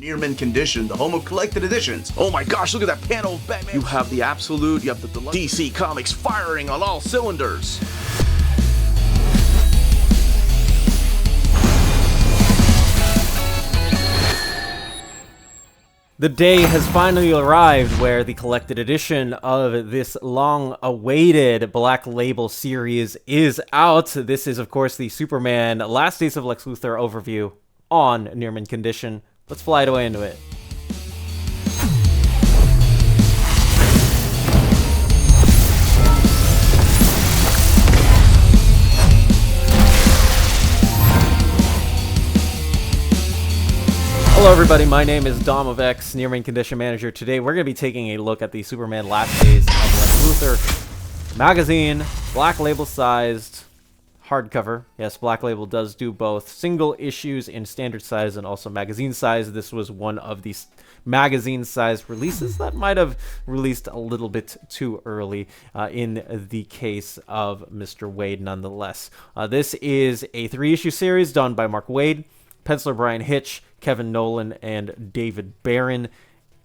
Near mint condition, the home of collected editions. Oh my gosh, look at that panel of Batman. You have the Absolute, you have the Deluxe. DC Comics firing on all cylinders. The day has finally arrived where the collected edition of this long-awaited Black Label series is out. This is, of course, the Superman Last Days of Lex Luthor overview on Near Mint Condition. Let's fly away into it. Hello everybody, my name is Dom of X, Near Mint Condition Manager. Today we're going to be taking a look at the Superman Last Days of Lex Luthor magazine, Black Label sized hardcover. Yes, Black Label does do both single issues in standard size and also magazine size. This was one of these magazine size releases that might have released a little bit too early in the case of Mr. Waid nonetheless. This is a 3-issue series done by Mark Waid, penciler Bryan Hitch, Kevin Nolan, and David Barron,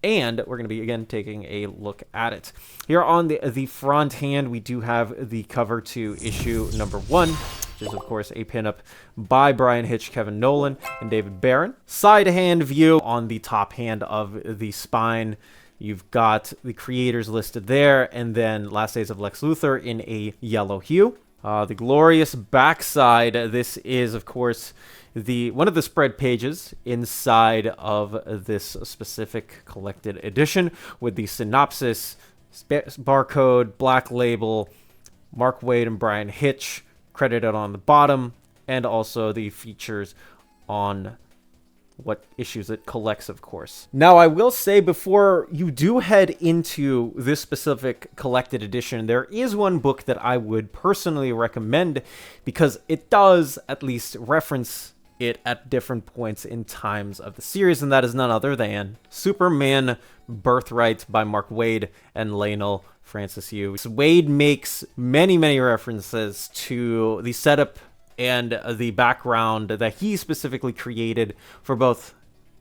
and we're going to be again taking a look at it. Here on the front hand, we do have the cover to issue number 1, which is of course a pinup by Bryan Hitch, Kevin Nolan, and David Barron. Side hand view on the top hand of the spine. You've got the creators listed there, and then Last Days of Lex Luthor in a yellow hue. The glorious backside. This is, of course, one of the spread pages inside of this specific collected edition with the synopsis, barcode, Black Label, Mark Waid and Bryan Hitch credited on the bottom, and also the features on what issues it collects, of course. Now, I will say before you do head into this specific collected edition, there is one book that I would personally recommend because it does at least reference it at different points in times of the series, and that is none other than Superman Birthright by Mark Waid and Lionel Francis Yu. Waid makes many references to the setup and the background that he specifically created for both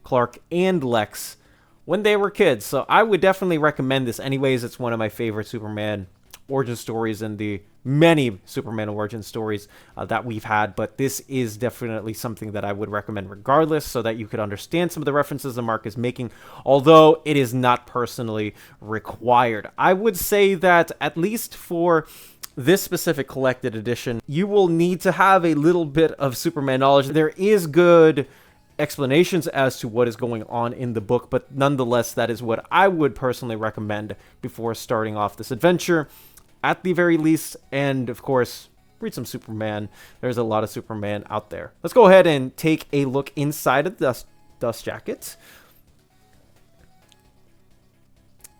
Clark and Lex when they were kids. So I would definitely recommend this anyways. It's one of my favorite Superman origin stories in the many Superman origin stories that we've had, but this is definitely something that I would recommend regardless, so that you could understand some of the references that Mark is making, although it is not personally required. I would say that at least for this specific collected edition, you will need to have a little bit of Superman knowledge. There is good explanations as to what is going on in the book, but nonetheless, that is what I would personally recommend before starting off this adventure, at the very least. And of course, read some Superman. There's a lot of Superman out there. Let's go ahead and take a look inside of the dust jacket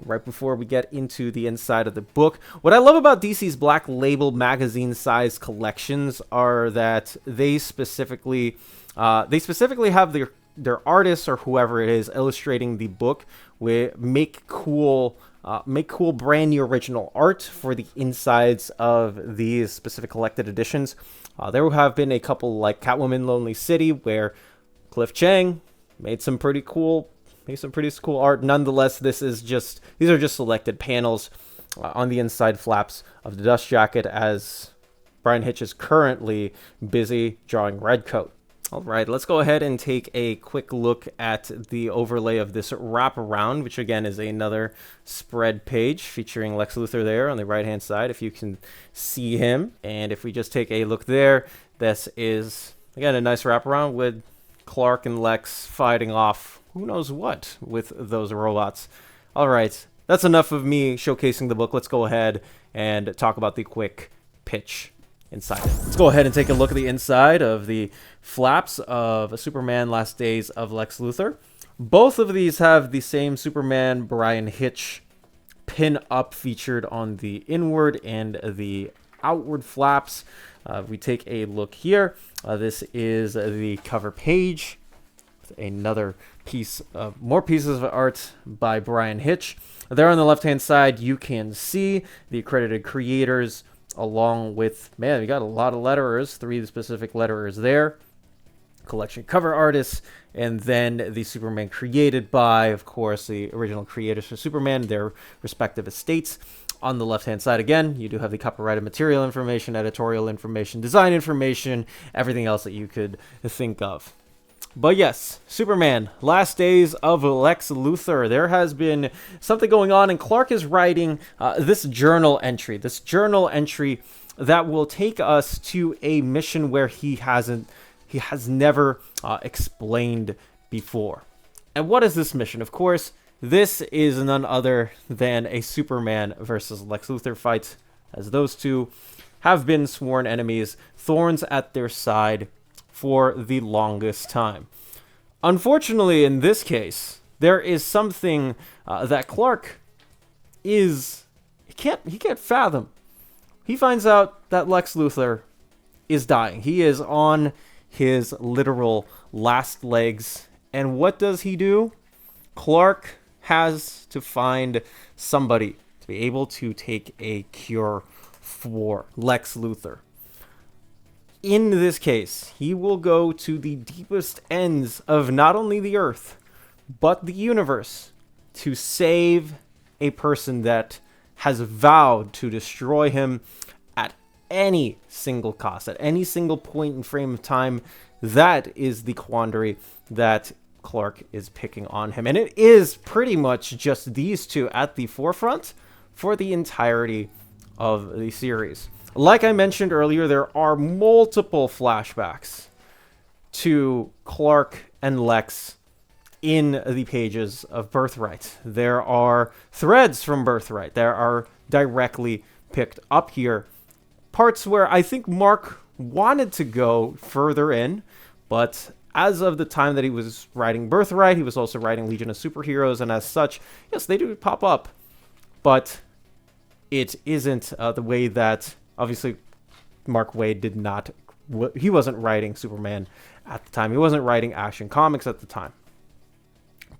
right before we get into the inside of the book. What I love about DC's Black Label magazine size collections are that they specifically have their artists or whoever it is illustrating the book make cool brand new original art for the insides of these specific collected editions. There have been a couple like Catwoman Lonely City where Cliff Chiang made some pretty cool art. Nonetheless, these are just selected panels on the inside flaps of the dust jacket, as Bryan Hitch is currently busy drawing Redcoat. All right, let's go ahead and take a quick look at the overlay of this wraparound, which again is another spread page featuring Lex Luthor there on the right-hand side, if you can see him. And if we just take a look there, this is, again, a nice wraparound with Clark and Lex fighting off who knows what with those robots. All right, that's enough of me showcasing the book. Let's go ahead and talk about the quick pitch inside it. Let's go ahead and take a look at the inside of the flaps of Superman Last Days of Lex Luthor. Both of these have the same Superman Bryan Hitch pin up featured on the inward and the outward flaps. We take a look here. This is the cover page with another piece of more pieces of art by Bryan Hitch. There on the left hand side you can see the accredited creators, along with, man, we got a lot of letterers, 3 specific letterers there. collection cover artists, and then the Superman created by, of course, the original creators for Superman, their respective estates. On the left-hand side, again, you do have the copyrighted material information, editorial information, design information, everything else that you could think of. But yes, Superman, Last Days of Lex Luthor. There has been something going on, and Clark is writing this journal entry that will take us to a mission where he has never explained before. And what is this mission? Of course, this is none other than a Superman versus Lex Luthor fight, as those two have been sworn enemies, thorns at their side for the longest time. Unfortunately, in this case, there is something that Clark he can't fathom. He finds out that Lex Luthor is dying. He is on his literal last legs. And what does he do? Clark has to find somebody to be able to take a cure for Lex Luthor. In this case, he will go to the deepest ends of not only the Earth, but the universe to save a person that has vowed to destroy him at any single cost, at any single point in frame of time. That is the quandary that Clark is picking on him. And it is pretty much just these two at the forefront for the entirety of the series. Like I mentioned earlier, there are multiple flashbacks to Clark and Lex in the pages of Birthright. There are threads from Birthright that are directly picked up here. Parts where I think Mark wanted to go further in, but as of the time that he was writing Birthright, he was also writing Legion of Superheroes, and as such, yes, they do pop up, but it isn't the way that, obviously, Mark Waid did not, he wasn't writing Superman at the time. He wasn't writing Action Comics at the time.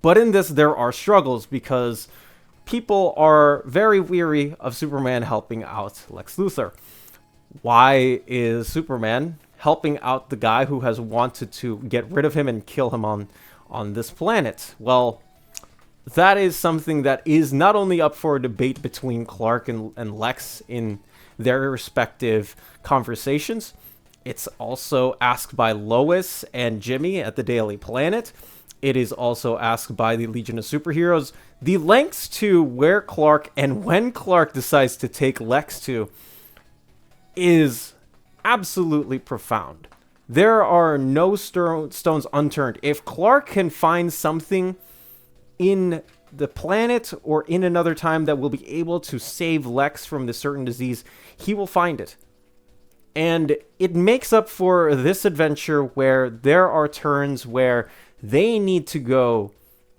But in this, there are struggles because people are very weary of Superman helping out Lex Luthor. Why is Superman helping out the guy who has wanted to get rid of him and kill him on this planet? Well, that is something that is not only up for a debate between Clark and Lex in their respective conversations, it's also asked by Lois and Jimmy at the Daily Planet. It is also asked by the Legion of Superheroes. The lengths to where Clark and when Clark decides to take Lex to is absolutely profound. There are no stones unturned. If Clark can find something in the planet or in another time that will be able to save Lex from this certain disease, he will find it. And it makes up for this adventure where there are turns where they need to go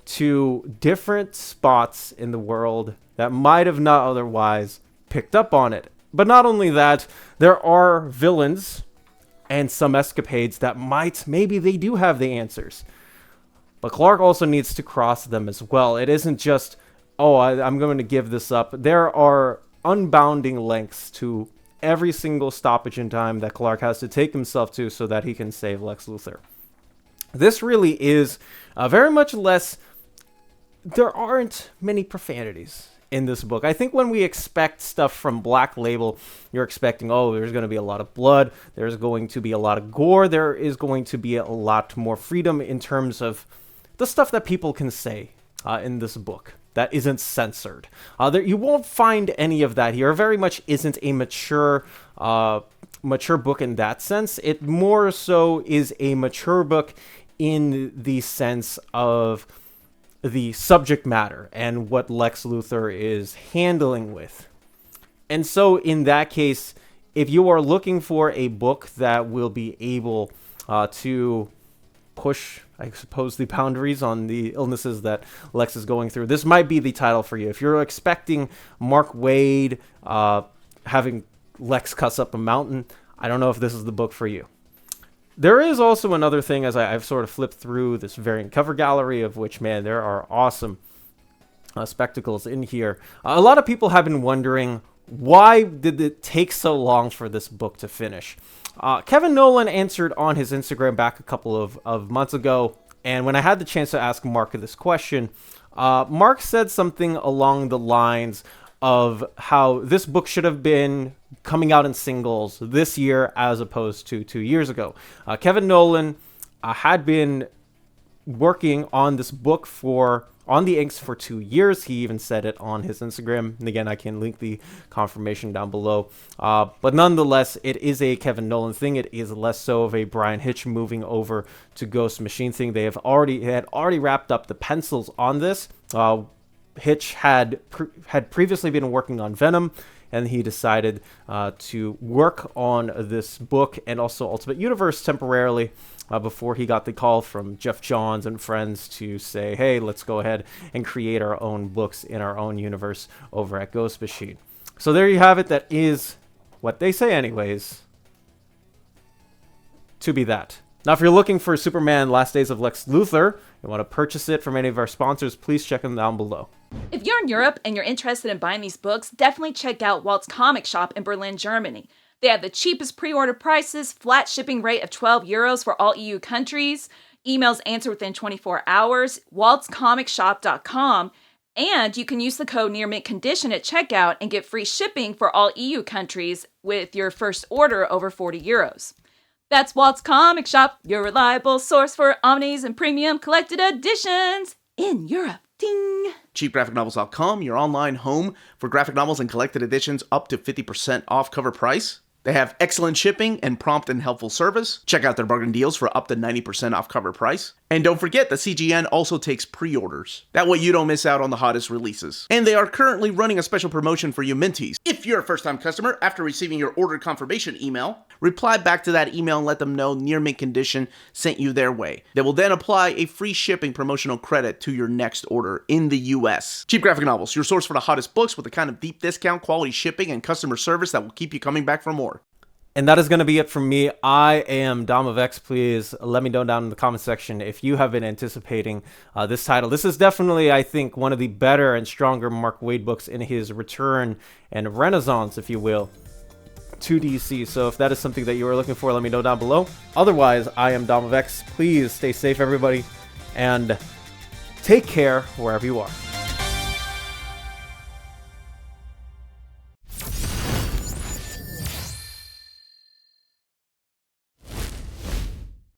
to different spots in the world that might have not otherwise picked up on it. But not only that, there are villains and some escapades that maybe they do have the answers. But Clark also needs to cross them as well. It isn't just, I'm going to give this up. There are unbounding lengths to every single stoppage in time that Clark has to take himself to so that he can save Lex Luthor. This really is very much less. There aren't many profanities in this book. I think when we expect stuff from Black Label, you're expecting, there's going to be a lot of blood, there's going to be a lot of gore, there is going to be a lot more freedom in terms of the stuff that people can say in this book that isn't censored. You won't find any of that here. It very much isn't a mature book in that sense. It more so is a mature book in the sense of the subject matter and what Lex Luthor is handling with. And so in that case, if you are looking for a book that will be able to push, I suppose, the boundaries on the illnesses that Lex is going through, this might be the title for you. If you're expecting Mark Waid having Lex cuss up a mountain, I don't know if this is the book for you. There is also another thing, as I've sort of flipped through this variant cover gallery, of which, man, there are awesome spectacles in here. A lot of people have been wondering, why did it take so long for this book to finish? Kevin Nolan answered on his Instagram back a couple of months ago, and when I had the chance to ask Mark this question, Mark said something along the lines of how this book should have been coming out in singles this year as opposed to 2 years ago. Kevin Nolan had been working on this book on the inks for 2 years. He even said it on his Instagram. And again, I can link the confirmation down below. But nonetheless, it is a Kevin Nolan thing. It is less so of a Bryan Hitch moving over to Ghost Machine thing. They had already wrapped up the pencils on this. Hitch had previously been working on Venom, and he decided to work on this book and also Ultimate Universe temporarily before he got the call from Jeff Johns and friends to say, hey, let's go ahead and create our own books in our own universe over at Ghost Machine. So there you have it. That is what they say anyways. To be that. Now, if you're looking for Superman Last Days of Lex Luthor, you want to purchase it from any of our sponsors, please check them down below. If you're in Europe and you're interested in buying these books, definitely check out Walt's Comic Shop in Berlin, Germany. They have the cheapest pre-order prices, flat shipping rate of €12 for all EU countries, emails answered within 24 hours, waltscomicshop.com, and you can use the code nearmintcondition at checkout and get free shipping for all EU countries with your first order over €40. That's Walt's Comic Shop, your reliable source for omnis and premium collected editions in Europe. Ding! CheapGraphicNovels.com, your online home for graphic novels and collected editions up to 50% off cover price. They have excellent shipping and prompt and helpful service. Check out their bargain deals for up to 90% off cover price. And don't forget that CGN also takes pre-orders. That way you don't miss out on the hottest releases. And they are currently running a special promotion for you Minties. If you're a first-time customer, after receiving your order confirmation email, reply back to that email and let them know Near Mint Condition sent you their way. They will then apply a free shipping promotional credit to your next order in the US. Cheap Graphic Novels, your source for the hottest books with the kind of deep discount, quality shipping, and customer service that will keep you coming back for more. And that is going to be it from me. I am Dom of X. Please let me know down in the comment section if you have been anticipating this title. This is definitely, I think, one of the better and stronger Mark Waid books in his return and renaissance, if you will, to DC. So if that is something that you are looking for, let me know down below. Otherwise, I am Dom of X. Please stay safe, everybody, and take care wherever you are.